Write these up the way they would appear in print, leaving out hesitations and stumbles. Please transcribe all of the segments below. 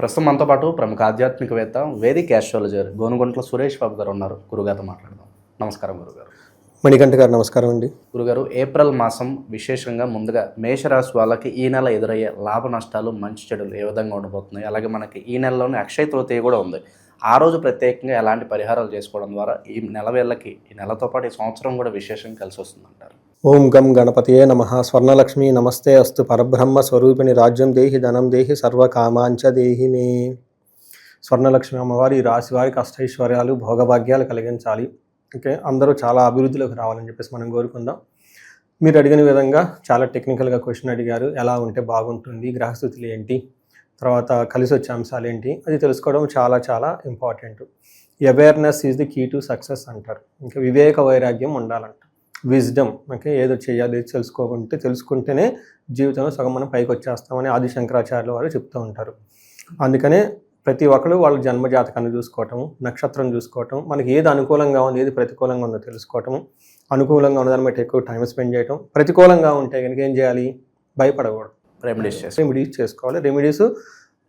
ప్రస్తుతం మనతో పాటు ప్రముఖ ఆధ్యాత్మికవేత్త వేదిక్ ఆస్ట్రాలజర్ గోనుగుంట్ల సురేష్ బాబు గారు ఉన్నారు. గురుగారితో మాట్లాడదాం. నమస్కారం గురుగారు. మణికంఠ గారు నమస్కారం అండి. గురుగారు, ఏప్రిల్ మాసం విశేషంగా ముందుగా మేషరాశి వాళ్ళకి ఈ నెల ఎదురయ్యే లాభ నష్టాలు, మంచి చెడులు ఏ విధంగా ఉండబోతున్నాయి, అలాగే మనకి ఈ నెలలోనే అక్షయ తృతీయ కూడా ఉంది. ఆ రోజు ప్రత్యేకంగా ఎలాంటి పరిహారాలు చేసుకోవడం ద్వారా ఈ నెల వేళ్ళకి, ఈ నెలతో పాటు ఈ సంవత్సరం కూడా విశేషంగా కలిసి వస్తుందంటారు? ఓం గం గణపతియే నమః. స్వర్ణలక్ష్మి నమస్తే అస్తు. పరబ్రహ్మ స్వరూపిణి రాజ్యం దేహి ధనం దేహి సర్వకామాంచ దేహి మే. స్వర్ణలక్ష్మి అమ్మవారి ఈ రాశి వారికి అష్టైశ్వర్యాలు, భోగభాగ్యాలు కలిగించాలి. ఓకే, అందరూ చాలా అభివృద్ధిలోకి రావాలని చెప్పేసి మనం కోరుకుందాం. మీరు అడిగిన విధంగా చాలా టెక్నికల్గా క్వశ్చన్ అడిగారు. ఎలా ఉంటే బాగుంటుంది, గ్రహస్థితులు ఏంటి, తర్వాత కలిసి వచ్చే అంశాలు ఏంటి, అది తెలుసుకోవడం చాలా చాలా important. Awareness is the key to success అంటారు. ఇంకా వివేక వైరాగ్యం ఉండాలంట, విజ్డమ్. ఓకే, ఏదో చేయాలి తెలుసుకుంటేనే జీవితంలో సగం మనం పైకి వచ్చేస్తామని ఆది శంకరాచార్యుల వారు చెప్తూ ఉంటారు. అందుకనే ప్రతి ఒక్కరు వాళ్ళ జన్మజాతకాన్ని చూసుకోవటము, నక్షత్రం చూసుకోవటం, మనకి ఏది అనుకూలంగా ఉంది, ఏది ప్రతికూలంగా ఉందో తెలుసుకోవటము, అనుకూలంగా ఉన్నదాన్ని బట్టి ఎక్కువ టైం స్పెండ్ చేయటం, ప్రతికూలంగా ఉంటే కనుక ఏం చేయాలి, భయపడకూడదు, రెమెడీస్ చేసుకోవాలి. రెమెడీస్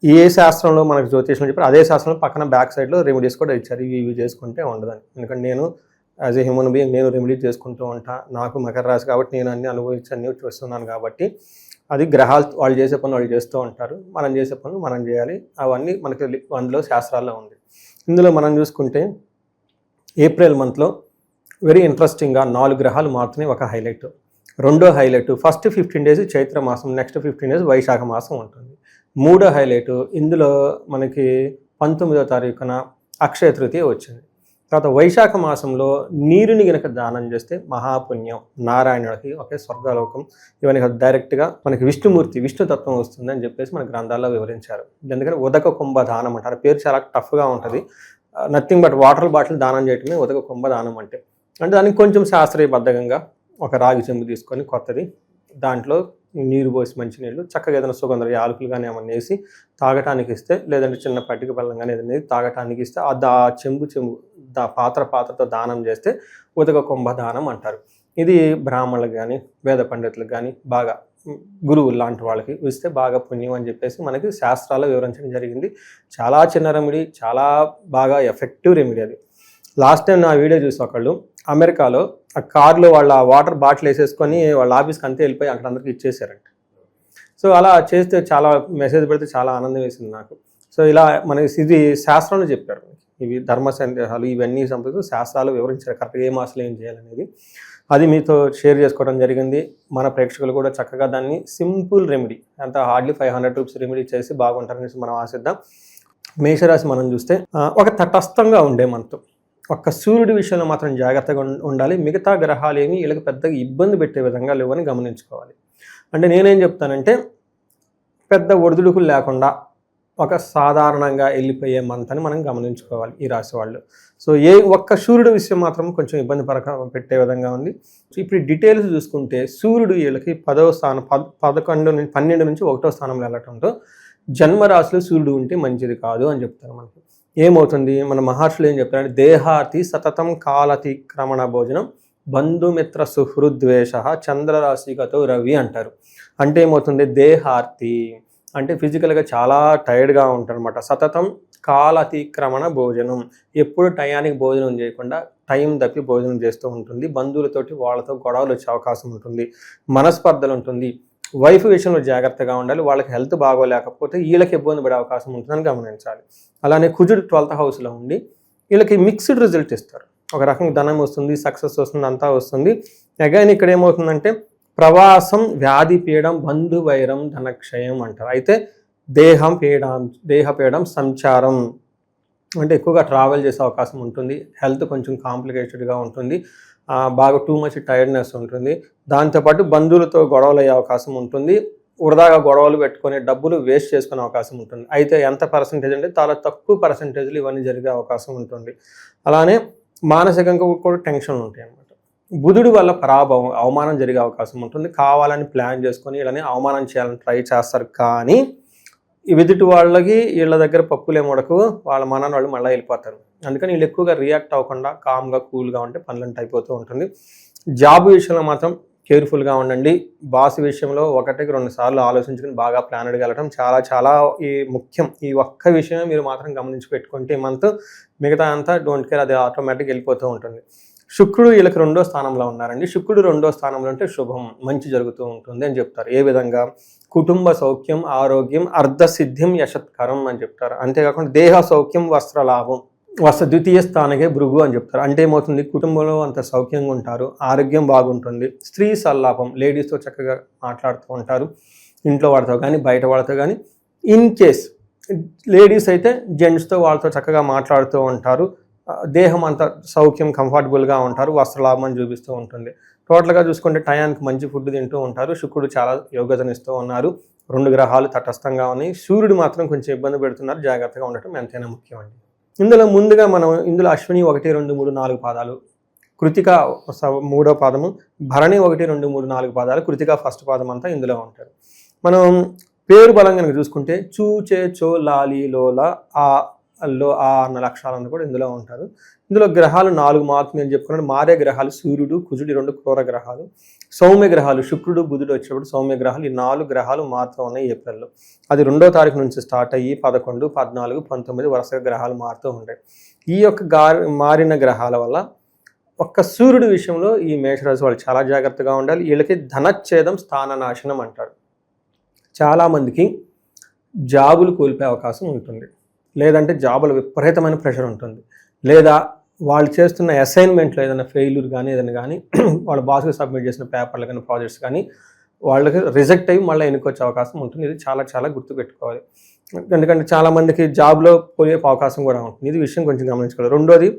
ఏ శాస్త్రంలో మనకు జ్యోతిష్యం చెప్పారు అదే శాస్త్రంలో పక్కన బ్యాక్ సైడ్లో రెమెడీస్ కూడా ఇచ్చారు. ఇవి చేసుకుంటే ఉండదని. ఎందుకంటే నేను యాజ్ ఏ హ్యూమన్ బీయింగ్ నేను రెమెడీస్ చేసుకుంటూ ఉంటా. నాకు మకర రాశి కాబట్టి నేను అన్ని అనుభవించి అన్ని చూస్తున్నాను కాబట్టి అది గ్రహాలు వాళ్ళు చేసే పనులు వాళ్ళు చేస్తూ ఉంటారు, మనం చేసే పనులు మనం చేయాలి. అవన్నీ మనకి అందులో శాస్త్రాల్లో ఉంది. ఇందులో మనం చూసుకుంటే ఏప్రిల్ మంత్లో వెరీ ఇంట్రెస్టింగ్గా 4 గ్రహాలు మారుతున్నాయి. ఒక హైలైట్. రెండో హైలైట్, ఫస్ట్ 15 డేస్ చైత్ర మాసం, నెక్స్ట్ 15 డేస్ వైశాఖ మాసం ఉంటుంది. మూడో హైలైట్, ఇందులో మనకి 19వ తారీఖున అక్షయ తృతీయ వచ్చింది. తర్వాత వైశాఖ మాసంలో నీరుని గనక దానం చేస్తే మహాపుణ్యం, నారాయణుడికి ఒకే స్వర్గలోకం, ఇవన్నీ డైరెక్ట్గా మనకి విష్ణుతత్వం వస్తుంది అని చెప్పేసి మన గ్రంథాల్లో వివరించారు. ఎందుకంటే ఉదక కుంభ దానం అంటారు. పేరు చాలా టఫ్గా ఉంటుంది. నథింగ్ బట్ వాటర్ బాటిల్ దానం చేయటమే ఉదక కుంభ దానం అంటే దానికి కొంచెం శాస్త్రీయబద్ధంగా ఒక రాగి చెంబు తీసుకొని కొత్తది, దాంట్లో నీరు పోసి మంచినీళ్ళు చక్కగా ఏదైనా సుగంధ యాలకులు కానీ ఏమన్నా వేసి తాగటానికి ఇస్తే, లేదంటే చిన్న పట్టిక బెల్లం కానీ ఏదైనా తాగటానికి ఇస్తే ఆ చెంబు పాత్రతో దానం చేస్తే ఉదక కుంభ దానం అంటారు. ఇది బ్రాహ్మణులకు కానీ వేద పండితులకు కానీ బాగా గురువులు లాంటి వాళ్ళకి ఇస్తే బాగా పుణ్యం అని చెప్పేసి మనకి శాస్త్రాల్లో వివరించడం జరిగింది. చాలా చిన్న రెమెడీ, చాలా బాగా ఎఫెక్టివ్ రెమెడీ అది. లాస్ట్ టైం నా వీడియో చూసి ఒకళ్ళు అమెరికాలో ఆ కార్లో వాళ్ళ వాటర్ బాటిల్ వేసేసుకొని వాళ్ళ ఆఫీస్కి అంతే వెళ్ళిపోయి అక్కడ అందరికీ ఇచ్చేసారంట. సో అలా చేస్తే చాలా మెసేజ్ పెడితే చాలా ఆనందం వేసింది నాకు. సో ఇలా మనకి ఇది శాస్త్రంలో చెప్పారు. ఇవి ధర్మ సందేహాలు ఇవన్నీ సంబంధించి శాస్త్రాలు వివరించారు కరెక్ట్గా ఏ మాసంలో ఏం చేయాలనేది. అది మీతో షేర్ చేసుకోవడం జరిగింది. మన ప్రేక్షకులు కూడా చక్కగా దాన్ని సింపుల్ రెమెడీ, అంత హార్డ్లీ 500 రూపీస్ రెమెడీ చేసి బాగుంటారనేసి మనం ఆశిద్దాం. మేషరాశి మనం చూస్తే ఒక తటస్థంగా ఉండే మనతో ఒక్క సూర్యుడి విషయంలో మాత్రం జాగ్రత్తగా ఉండాలి. మిగతా గ్రహాలు ఏమి వీళ్ళకి పెద్దగా ఇబ్బంది పెట్టే విధంగా లేవని గమనించుకోవాలి. అంటే నేనేం చెప్తానంటే పెద్ద ఒడిదుడుకులు లేకుండా ఒక సాధారణంగా వెళ్ళిపోయే మంత్ అని మనం గమనించుకోవాలి ఈ రాశి వాళ్ళు. సో ఒక్క సూర్యుడి విషయం మాత్రం కొంచెం ఇబ్బంది పెట్టే విధంగా ఉంది. ఇప్పుడు డీటెయిల్స్ చూసుకుంటే సూర్యుడు వీళ్ళకి 10వ స్థానం 12 నుంచి 1వ స్థానంలో వెళ్ళటంతో జన్మరాశిలో సూర్యుడు ఉంటే మంచిది కాదు అని చెప్తారు. మనకి ఏమవుతుంది, మన మహర్షులు ఏం చెప్తారంటే దేహాతి సతతం కాలతిక్రమణ భోజనం బంధుమిత్ర సుహృద్వేష చంద్రరాశిగతో రవి అంటారు. అంటే ఏమవుతుంది, దేహార్తి అంటే ఫిజికల్గా చాలా టైర్డ్గా ఉంటారనమాట. సతతం కాలతిక్రమణ భోజనం, ఎప్పుడు టయానికి భోజనం చేయకుండా టైం తప్పి భోజనం చేస్తూ ఉంటుంది. బంధువులతోటి వాళ్ళతో గొడవలు వచ్చే అవకాశం ఉంటుంది, మనస్పర్ధలు ఉంటుంది. వైఫ్ విషయంలో జాగ్రత్తగా ఉండాలి. వాళ్ళకి హెల్త్ బాగోలేకపోతే వీళ్ళకి ఇబ్బంది పడే అవకాశం ఉంటుందని గమనించాలి. అలానే కుజుడు 12th హౌస్లో ఉండి వీళ్ళకి మిక్స్డ్ రిజల్ట్ ఇస్తారు. ఒక రకంగా ధనం వస్తుంది, సక్సెస్ వస్తుంది, అంతా వస్తుంది. అగైన్ ఇక్కడ ఏమవుతుందంటే ప్రవాసం, వ్యాధి పీడం, బంధు వైరం, ధనక్షయం అంటారు. అయితే దేహపీడం సంచారం అంటే ఎక్కువగా ట్రావెల్ చేసే అవకాశం ఉంటుంది. హెల్త్ కొంచెం కాంప్లికేటెడ్గా ఉంటుంది, బాగా టూ మచ్ టైర్డ్నెస్ ఉంటుంది. దాంతోపాటు బంధువులతో గొడవలు అయ్యే అవకాశం ఉంటుంది. వృధాగా గొడవలు పెట్టుకొని డబ్బులు వేస్ట్ చేసుకునే అవకాశం ఉంటుంది. అయితే ఎంత పర్సంటేజ్ అంటే చాలా తక్కువ పర్సంటేజ్లు ఇవన్నీ జరిగే అవకాశం ఉంటుంది. అలానే మానసికంగా కూడా టెన్షన్ ఉంటాయి అన్నమాట. బుధుడి వల్ల పరాభవం, అవమానం జరిగే అవకాశం ఉంటుంది. కావాలని ప్లాన్ చేసుకొని వీళ్ళని అవమానం చేయాలని ట్రై చేస్తారు. కానీ ఎదుటి వాళ్ళకి వీళ్ళ దగ్గర పప్పులే ముడకు, వాళ్ళ మనని వాళ్ళు మళ్ళీ వెళ్ళిపోతారు. అందుకని వీళ్ళు ఎక్కువగా రియాక్ట్ అవ్వకుండా కామ్గా కూల్గా ఉంటే పనులంటే అయిపోతూ ఉంటుంది. జాబ్ విషయంలో మాత్రం కేర్ఫుల్గా ఉండండి. బాస్ విషయంలో ఒకటికి 2 సార్లు ఆలోచించుకుని బాగా ప్లానెడ్గా వెళ్ళడం చాలా చాలా ముఖ్యం. ఈ ఒక్క విషయమే మీరు మాత్రం గమనించి పెట్టుకుంటే ఈ మంత్ మిగతా అంతా డోంట్ కేర్, అది ఆటోమేటిక్గా వెళ్ళిపోతూ ఉంటుంది. శుక్రుడు వీళ్ళకి 2వ స్థానంలో ఉన్నారండి. శుక్రుడు 2వ స్థానంలో అంటే శుభం, మంచి జరుగుతూ ఉంటుంది అని చెప్తారు. ఏ విధంగా? కుటుంబ సౌఖ్యం, ఆరోగ్యం, అర్ధసిద్ధిం, యశత్కరం అని చెప్తారు. అంతేకాకుండా దేహ సౌఖ్యం, వస్త్రలాభం, ద్వితీయ స్థానకే భృగు అని చెప్తారు. అంటే ఏమవుతుంది? కుటుంబంలో అంత సౌఖ్యంగా ఉంటారు, ఆరోగ్యం బాగుంటుంది, స్త్రీ సల్లాపం, లేడీస్తో చక్కగా మాట్లాడుతూ ఉంటారు, ఇంట్లో వాళ్ళతో కానీ బయట వాళ్ళతో కానీ. ఇన్ కేస్ లేడీస్ అయితే జెంట్స్తో వాళ్ళతో చక్కగా మాట్లాడుతూ ఉంటారు, దేహం అంతా సౌఖ్యం, కంఫర్టబుల్గా ఉంటారు, వస్త్రలాభం అని చూపిస్తూ ఉంటుంది. టోటల్గా చూసుకుంటే టయానికి మంచి ఫుడ్ తింటూ ఉంటారు. శుక్రుడు చాలా యోగ్యతనిస్తూ ఉన్నారు. 2 గ్రహాలు తటస్థంగా ఉన్నాయి. సూర్యుడు మాత్రం కొంచెం ఇబ్బంది పెడుతున్నారు. జాగ్రత్తగా ఉండటం ఎంతైనా ముఖ్యమండి. ఇందులో ముందుగా ఇందులో అశ్విని 1, 2, 3, 4 పాదాలు, కృతిక 3వ పాదము, భరణి 1, 2, 3, 4 పాదాలు, కృతిక ఫస్ట్ పాదం అంతా ఇందులో ఉంటారు. మనం పేరు బలం కనుక చూసుకుంటే చూ, చే, చో, లాలి, లోల, ఆ అన్న లక్షణాలను కూడా ఇందులో ఉంటారు. ఇందులో గ్రహాలు 4 మాత్రమే అని చెప్పుకున్నాడు. మారే గ్రహాలు సూర్యుడు, కుజుడు 2 క్రూర గ్రహాలు, సౌమ్య గ్రహాలు శుక్రుడు, బుధుడు వచ్చినప్పుడు సౌమ్య గ్రహాలు. ఈ 4 గ్రహాలు మాత్రం ఉన్నాయి ఏప్రిల్లో. అది 2వ తారీఖు నుంచి స్టార్ట్ అయ్యి 11, 14, 19 వరుసగా గ్రహాలు మారుతూ ఉంటాయి. ఈ యొక్క మారిన గ్రహాల వల్ల ఒక్క సూర్యుడి విషయంలో ఈ మేషరాశి వాళ్ళు చాలా జాగ్రత్తగా ఉండాలి. వీళ్ళకి ధనచ్ఛేదం, స్థాననాశనం అంటారు. చాలామందికి జాబులు కోల్పోయే అవకాశం ఉంటుంది, లేదంటే జాబుల విపరీతమైన ప్రెషర్ ఉంటుంది, లేదా వాళ్ళు చేస్తున్న అసైన్మెంట్లో ఏదైనా ఫెయిల్యూర్ కానీ ఏదైనా కానీ వాళ్ళ బాస్కి సబ్మిట్ చేసిన పేపర్లు కానీ ప్రాజెక్ట్స్ కానీ వాళ్ళకి రిజెక్ట్ అయ్యి మళ్ళీ ఎన్నుకొచ్చే అవకాశం ఉంటుంది. ఇది చాలా చాలా గుర్తుపెట్టుకోవాలి. ఎందుకంటే చాలామందికి జాబ్లో పోయే అవకాశం కూడా ఉంటుంది. ఇది విషయం కొంచెం గమనించుకోవాలి. రెండోది,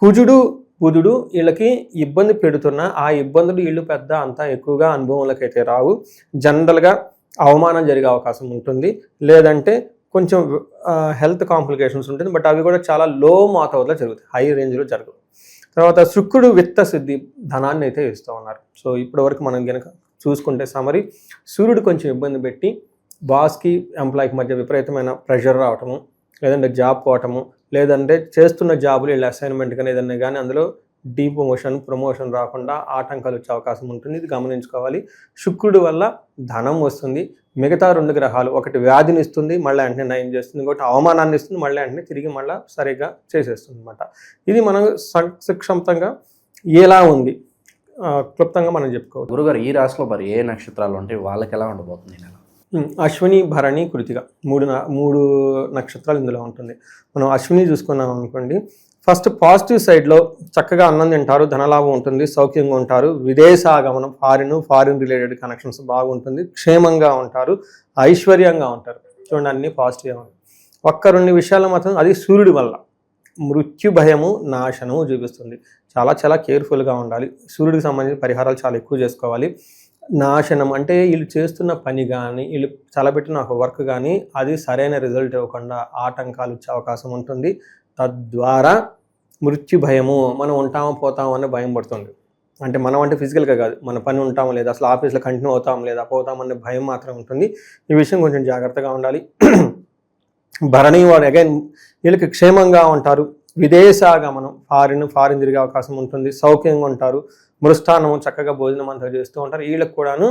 కుజుడు, బుధుడు వీళ్ళకి ఇబ్బంది పెడుతున్నా ఆ ఇబ్బందులు వీళ్ళు పెద్ద అంతా ఎక్కువగా అనుభవంలోకి అయితే రావు. జనరల్గా అవమానం జరిగే అవకాశం ఉంటుంది, లేదంటే కొంచెం హెల్త్ కాంప్లికేషన్స్ ఉంటుంది. బట్ అవి కూడా చాలా లో మోతాదులో జరుగుతాయి, హై రేంజ్లో జరగవు. తర్వాత శుక్రుడు విత్త సిద్ధి, ధనాన్ని అయితే ఇస్తూ ఉన్నారు. సో ఇప్పటివరకు మనం కనుక చూసుకుంటే సమరీ, సూర్యుడు కొంచెం ఇబ్బంది పెట్టి బాస్కి ఎంప్లాయ్కి మధ్య విపరీతమైన ప్రెషర్ రావటము, లేదంటే జాబ్ పోవటము, లేదంటే చేస్తున్న జాబులు వీళ్ళ అసైన్మెంట్ కానీ ఏదన్నా కానీ అందులో ప్రమోషన్ రాకుండా ఆటంకాలు వచ్చే అవకాశం ఉంటుంది. ఇది గమనించుకోవాలి. శుక్రుడు వల్ల ధనం వస్తుంది. మిగతా 2 గ్రహాలు, ఒకటి వ్యాధిని ఇస్తుంది, మళ్ళీ వెంటనే నయం చేస్తుంది, ఇంకోటి అవమానాన్ని ఇస్తుంది, మళ్ళీ వెంటనే తిరిగి మళ్ళీ సరిగ్గా చేసేస్తుంది అనమాట. ఇది మనం సంక్షిప్తంగా ఎలా ఉంది క్లుప్తంగా మనం చెప్పుకోవాలి. గురుగారు, ఈ రాశిలో మరి ఏ నక్షత్రాలు ఉంటాయి, వాళ్ళకి ఎలా ఉండబోతుంది నెల? అశ్విని, భరణి, కృతిక 3 నక్షత్రాలు ఇందులో ఉంటుంది. మనం అశ్విని చూసుకున్నాం అనుకోండి, ఫస్ట్ పాజిటివ్ సైడ్లో చక్కగా అన్నం తింటారు, ధనలాభం ఉంటుంది, సౌఖ్యంగా ఉంటారు, విదేశాగమనం, ఫారిన్ రిలేటెడ్ కనెక్షన్స్ బాగుంటుంది, క్షేమంగా ఉంటారు, ఐశ్వర్యంగా ఉంటారు. చూడండి, అన్ని పాజిటివ్. 1-2 విషయాలు మాత్రం అది సూర్యుడి వల్ల మృత్యు భయము, నాశనము చూపిస్తుంది. చాలా చాలా కేర్ఫుల్గా ఉండాలి. సూర్యుడికి సంబంధించిన పరిహారాలు చాలా ఎక్కువ చేసుకోవాలి. నాశనం అంటే వీళ్ళు చేస్తున్న పని కానీ వీళ్ళు తలపెట్టిన ఒక వర్క్ కానీ అది సరైన రిజల్ట్ ఇవ్వకుండా ఆటంకాలు వచ్చే అవకాశం ఉంటుంది. తద్వారా మృత్యు భయము, మనం ఉంటామో పోతామో అనే భయం పడుతుంది. అంటే మనం అంటే ఫిజికల్గా కాదు, మన పని ఉంటామో లేదా, అసలు ఆఫీస్లో కంటిన్యూ అవుతాం లేదా, పోతామనే భయం మాత్రం ఉంటుంది. ఈ విషయం కొంచెం జాగ్రత్తగా ఉండాలి. భరణి వాడు అగైన్ వీళ్ళకి క్షేమంగా ఉంటారు, విదేశాగమనం, ఫారిన్ తిరిగే అవకాశం ఉంటుంది, సౌఖ్యంగా ఉంటారు, మృష్టాన్నము చక్కగా భోజనం అంతా చేస్తూ ఉంటారు. వీళ్ళకి కూడాను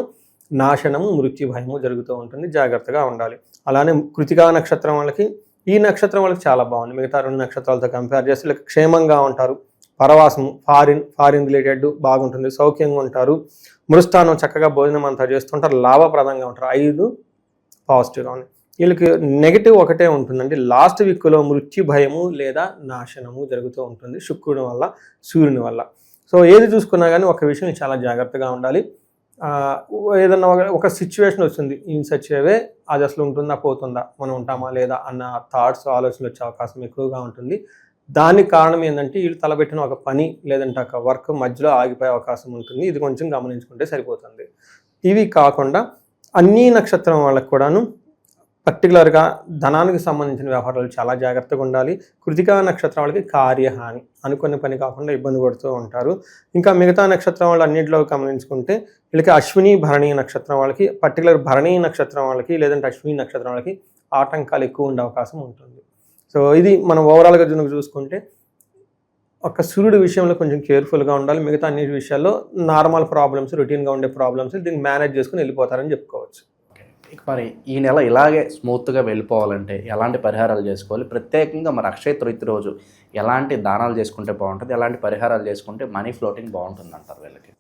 నాశనము, మృత్యు భయము జరుగుతూ ఉంటుంది. జాగ్రత్తగా ఉండాలి. అలానే కృతికా నక్షత్రం వాళ్ళకి, ఈ నక్షత్రం వాళ్ళకి చాలా బాగుంది. మిగతా 2 నక్షత్రాలతో కంపేర్ చేస్తే వీళ్ళకి క్షేమంగా ఉంటారు, పరవాసము, ఫారిన్ రిలేటెడ్ బాగుంటుంది, సౌఖ్యంగా ఉంటారు, మృష్టాన్నం చక్కగా భోజనం అంతా చేస్తుంటారు, లాభప్రదంగా ఉంటారు. 5 పాజిటివ్గా ఉన్నాయి. వీళ్ళకి నెగిటివ్ ఒకటే ఉంటుందండి, లాస్ట్ వీక్లో మృత్యు భయము లేదా నాశనము జరుగుతూ ఉంటుంది శుక్రుని వల్ల, సూర్యుని వల్ల. సో ఏది చూసుకున్నా కానీ ఒక విషయం చాలా జాగ్రత్తగా ఉండాలి. ఏదన్నా ఒక సిచ్యువేషన్ వస్తుంది, ఇన్ సచ్ ఏ వే అది అసలు ఉంటుందా పోతుందా, మనం ఉంటామా లేదా అన్న థాట్స్, ఆలోచనలు వచ్చే అవకాశం ఎక్కువగా ఉంటుంది. దానికి కారణం ఏంటంటే వీళ్ళు తలబెట్టిన ఒక పని లేదంటే ఒక వర్క్ మధ్యలో ఆగిపోయే అవకాశం ఉంటుంది. ఇది కొంచెం గమనించుకుంటే సరిపోతుంది. ఇవి కాకుండా అన్ని నక్షత్రం వాళ్ళకి కూడాను పర్టికులర్గా ధనానికి సంబంధించిన వ్యవహారాలు చాలా జాగ్రత్తగా ఉండాలి. కృతికా నక్షత్రం వాళ్ళకి కార్యహాని, అనుకునే పని కాకుండా ఇబ్బంది పడుతూ ఉంటారు. ఇంకా మిగతా నక్షత్రం వాళ్ళు అన్నింటిలో గమనించుకుంటే వీళ్ళకి అశ్విని, భరణి నక్షత్రం వాళ్ళకి, పర్టికులర్ భరణి నక్షత్రం వాళ్ళకి లేదంటే అశ్విని నక్షత్రం వాళ్ళకి ఆటంకాలు ఎక్కువ ఉండే అవకాశం ఉంటుంది. సో ఇది మనం ఓవరాల్గా చూసుకుంటే ఒక సూర్యుడి విషయంలో కొంచెం కేర్ఫుల్గా ఉండాలి. మిగతా అన్ని విషయాల్లో నార్మల్ ప్రాబ్లమ్స్, రొటీన్గా ఉండే ప్రాబ్లమ్స్ దీన్ని మేనేజ్ చేసుకుని వెళ్ళిపోతారని చెప్పుకోవచ్చు. ఇక మరి ఈ నెల ఇలాగే స్మూత్గా వెళ్ళిపోవాలంటే ఎలాంటి పరిహారాలు చేసుకోవాలి? ప్రత్యేకంగా మరి అక్షయ తృతీయ రోజు ఎలాంటి దానాలు చేసుకుంటే బాగుంటుంది, ఎలాంటి పరిహారాలు చేసుకుంటే మనీ ఫ్లోటింగ్ బాగుంటుంది అంటారు వీళ్ళకి?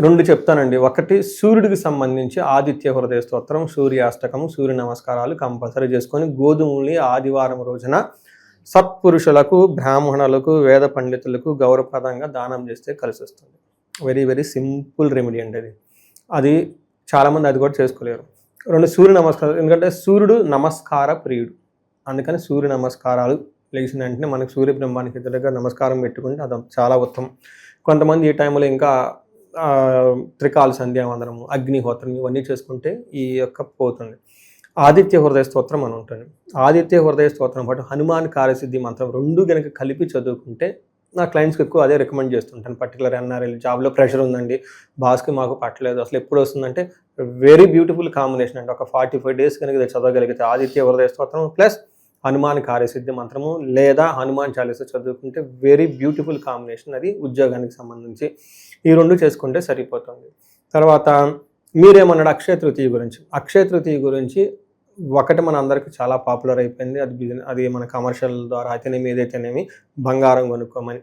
2 చెప్తానండి. ఒకటి సూర్యుడికి సంబంధించి ఆదిత్య హృదయ స్తోత్రం, సూర్యాష్టకము, సూర్య నమస్కారాలు కంపల్సరీ చేసుకొని గోధుమల్ని ఆదివారం రోజున సత్పురుషులకు, బ్రాహ్మణులకు, వేద పండితులకు గౌరవప్రదంగా దానం చేస్తే కలిసి వస్తుంది. వెరీ వెరీ సింపుల్ రెమెడీ అండి అది చాలామంది అది కూడా చేసుకోలేరు. 2 సూర్య నమస్కారాలు, ఎందుకంటే సూర్యుడు నమస్కార ప్రియుడు, అందుకని సూర్య నమస్కారాలు లేచిన వెంటనే మనకు సూర్య బ్రహ్మానికి ఎదురుగా నమస్కారం పెట్టుకుంటే అది చాలా ఉత్తమం. కొంతమంది ఈ టైంలో ఇంకా త్రికాల సంధ్యావందనము, అగ్నిహోత్రం ఇవన్నీ చేసుకుంటే ఈ యొక్క పోతుంది. ఆదిత్య హృదయ స్తోత్రం అని ఉంటుంది. ఆదిత్య హృదయ స్తోత్రం పాటు హనుమాన్ కార్యసిద్ధి మంత్రం 2 కనుక కలిపి చదువుకుంటే నా క్లయింట్స్కి ఎక్కువ అదే రికమెండ్ చేస్తుంటాను. పర్టికులర్ ఎన్ఆర్ఎల్ జాబ్లో ప్రెషర్ ఉందండి, బాస్కి మాకు పట్టలేదు, అసలు ఎప్పుడు వస్తుందంటే వెరీ బ్యూటిఫుల్ కాంబినేషన్ అండి. ఒక 45 డేస్ కనుక ఇది చదవగలిగితే ఆదిత్య హృదయ స్తోత్రం ప్లస్ హనుమాన్ కార్యసిద్ధి మంత్రము లేదా హనుమాన్ చాలీస చదువుకుంటే వెరీ బ్యూటిఫుల్ కాంబినేషన్. అది ఉద్యోగానికి సంబంధించి ఈ 2 చేసుకుంటే సరిపోతుంది. తర్వాత మీరేమన్నాడు అక్షయ తృతీయ గురించి. అక్షయ తృతీయ గురించి ఒకటి మన అందరికీ చాలా పాపులర్ అయిపోయింది. అది మన కమర్షియల్ ద్వారా అయితేనేమి ఏదైతేనేమి బంగారం కొనుక్కోమని.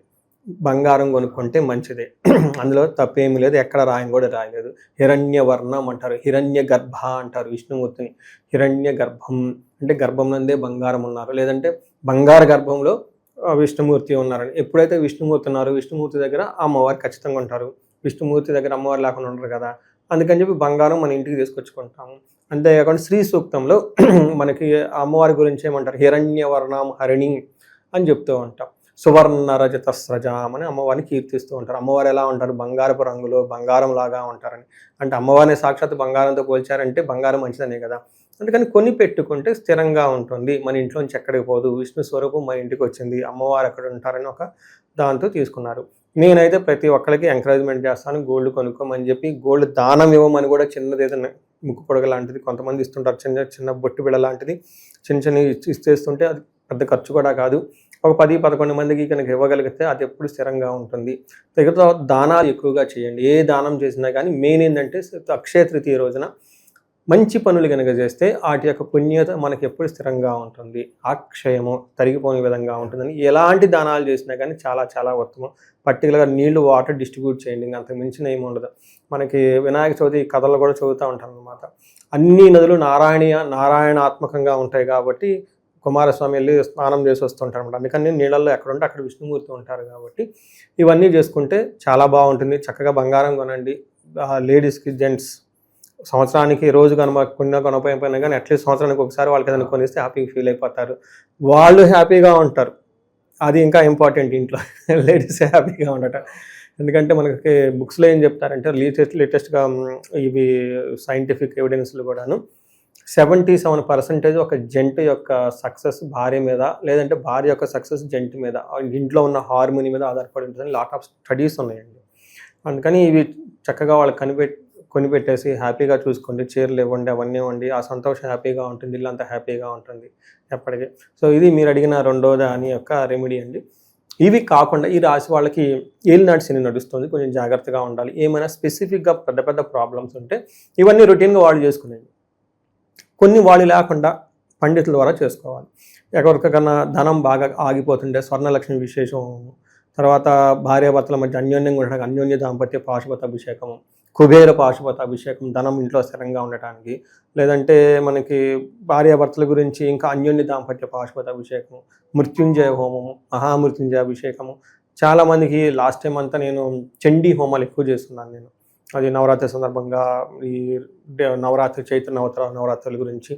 బంగారం కొనుక్కుంటే మంచిదే, అందులో తప్పేమీ లేదు, ఎక్కడ రాయని కూడా రాయలేదు. హిరణ్యవర్ణం అంటారు, హిరణ్య గర్భ అంటారు విష్ణుమూర్తిని. హిరణ్య గర్భం అంటే గర్భం నందే బంగారం ఉన్నారు, లేదంటే బంగారు గర్భంలో విష్ణుమూర్తి ఉన్నారని. ఎప్పుడైతే విష్ణుమూర్తి ఉన్నారో విష్ణుమూర్తి దగ్గర అమ్మవారు ఖచ్చితంగా ఉంటారు. విష్ణుమూర్తి దగ్గర అమ్మవారు లేకుండా ఉండరు కదా, అందుకని చెప్పి బంగారం మన ఇంటికి తీసుకొచ్చుకుంటాము. అంతేకాకుండా శ్రీ సూక్తంలో మనకి అమ్మవారి గురించి ఏమంటారు, హిరణ్యవర్ణం హరిణి అని చెప్తూ ఉంటాం. సువర్ణ రజత స్రజాం అని అమ్మవారిని కీర్తిస్తూ ఉంటారు. అమ్మవారు ఎలా ఉంటారు, బంగారపు రంగులో బంగారం లాగా ఉంటారని. అంటే అమ్మవారిని సాక్షాత్ బంగారంతో పోల్చారంటే బంగారం మంచిదనే కదా. అందుకని కొని పెట్టుకుంటే స్థిరంగా ఉంటుంది, మన ఇంట్లోంచి ఎక్కడికి పోదు, విష్ణు స్వరూపం మన ఇంటికి వచ్చింది, అమ్మవారు అక్కడ ఉంటారని ఒక దాంతో తీసుకున్నారు. నేనైతే ప్రతి ఒక్కరికి ఎంకరేజ్మెంట్ చేస్తాను, గోల్డ్ కొనుక్కోమని చెప్పి. గోల్డ్ దానం ఇవ్వమని కూడా చిన్నది ఏదైనా ముక్కు పొడగ లాంటిది కొంతమంది ఇస్తుంటారు, చిన్న చిన్న బొట్టు బిళ్ళ లాంటిది చిన్న చిన్న ఇచ్చేస్తుంటే అది పెద్ద ఖర్చు కూడా కాదు. ఒక 10-11 మందికి కనుక ఇవ్వగలిగితే అది ఎప్పుడు స్థిరంగా ఉంటుంది. మిగతా దానాలు ఎక్కువగా చేయండి. ఏ దానం చేసినా కానీ మెయిన్ ఏంటంటే అక్షయ తృతీయ రోజున మంచి పనులు కనుక చేస్తే వాటి యొక్క పుణ్యత మనకి ఎప్పుడు స్థిరంగా ఉంటుంది, అక్షయము తరిగిపోని విధంగా ఉంటుందని. ఎలాంటి దానాలు చేసినా కానీ చాలా చాలా ఉత్తమం. పర్టికులర్గా నీళ్లు, వాటర్ డిస్ట్రిబ్యూట్ చేయండి, ఇంకా అంతకు మించిన ఏమి ఉండదు. మనకి వినాయక చవితి కథలు కూడా చదువుతూ ఉంటాం అనమాట. అన్ని నదులు నారాయణాత్మకంగా ఉంటాయి కాబట్టి కుమారస్వామి వెళ్ళి స్నానం చేసి వస్తుంటారు అనమాట. అందుకని నీళ్ళల్లో ఎక్కడుంటే అక్కడ విష్ణుమూర్తి ఉంటారు కాబట్టి ఇవన్నీ చేసుకుంటే చాలా బాగుంటుంది. చక్కగా బంగారం కొనండి. లేడీస్కి, జెంట్స్ సంవత్సరానికి రోజు కొనపోయినా కానీ అట్లీస్ట్ సంవత్సరానికి ఒకసారి వాళ్ళకి ఏదైనా కొనిస్తే హ్యాపీగా ఫీల్ అయిపోతారు, వాళ్ళు హ్యాపీగా ఉంటారు. అది ఇంకా ఇంపార్టెంట్ ఇంట్లో లేడీస్ హ్యాపీగా ఉండటం. ఎందుకంటే మనకి బుక్స్లో ఏం చెప్తారంటే లేటెస్ట్గా ఇవి సైంటిఫిక్ ఎవిడెన్స్లు కూడాను 77% ఒక జంట యొక్క సక్సెస్ భార్య మీద, లేదంటే భార్య యొక్క సక్సెస్ జంట మీద, ఇంట్లో ఉన్న హార్మోని మీద ఆధారపడి ఉంటుందని లాట్ ఆఫ్ స్టడీస్ ఉన్నాయండి. అందుకని ఇవి చక్కగా వాళ్ళకి కొనిపెట్టేసి హ్యాపీగా చూసుకోండి. చీరలు ఇవ్వండి, అవన్నీ ఇవ్వండి, ఆ సంతోషం హ్యాపీగా ఉంటుంది, ఇల్లంతా హ్యాపీగా ఉంటుంది ఎప్పటికీ. సో ఇది మీరు అడిగిన 2వ దాని యొక్క రెమెడీ అండి. ఇవి కాకుండా ఈ రాశి వాళ్ళకి ఏలినాటి శని నడుస్తుంది, కొంచెం జాగ్రత్తగా ఉండాలి. ఏమైనా స్పెసిఫిక్గా పెద్ద పెద్ద ప్రాబ్లమ్స్ ఉంటే ఇవన్నీ రొటీన్గా వాళ్ళు చేసుకునేవి. కొన్ని వాళ్ళు లేకుండా పండితుల ద్వారా చేసుకోవాలి. ఎవరికైనా ధనం బాగా ఆగిపోతుంటే స్వర్ణలక్ష్మి విశేషం, తర్వాత భార్యాభర్తల మధ్య అన్యోన్యంగా ఉండడానికి అన్యోన్య దాంపత్య పాశుపత అభిషేకము, కుబేర పాశుపత అభిషేకం, ధనం ఇంట్లో స్థిరంగా ఉండటానికి. లేదంటే మనకి భార్యాభర్తల గురించి ఇంకా అన్యోన్య దాంపత్య పాశుపత అభిషేకము, మృత్యుంజయ హోమము, మహామృత్యుంజయ అభిషేకము. చాలామందికి లాస్ట్ టైం అంతా నేను చండీ హోమాలు ఎక్కువ చేస్తున్నాను నేను. అది నవరాత్రి సందర్భంగా ఈ నవరాత్రి చైత్ర నవరాత్రుల గురించి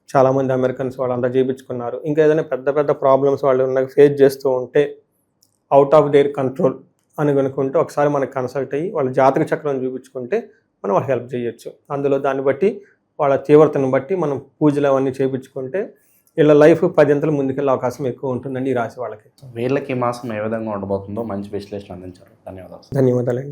చాలామంది అమెరికన్స్ వాళ్ళంతా చేయించుకున్నారు. ఇంకా ఏదైనా పెద్ద పెద్ద ప్రాబ్లమ్స్ వాళ్ళు ఫేస్ చేస్తూ ఉంటే అవుట్ ఆఫ్ దేర్ కంట్రోల్ అని కనుక్కుంటే ఒకసారి మనకు కన్సల్ట్ అయ్యి వాళ్ళ జాతక చక్రం చూపించుకుంటే మనం వాళ్ళకి హెల్ప్ చేయొచ్చు. అందులో దాన్ని బట్టి వాళ్ళ తీవ్రతను బట్టి మనం పూజలు అవన్నీ చేయించుకుంటే వీళ్ళ లైఫ్ 10 అంతలు ముందుకెళ్ళే అవకాశం ఎక్కువ ఉంటుందండి ఈ రాశి వాళ్ళకి. వీళ్ళకి ఈ మాసం ఏ విధంగా ఉండబోతుందో మంచి విశ్లేషణ అందించారు. ధన్యవాదాలు. ధన్యవాదాలండి.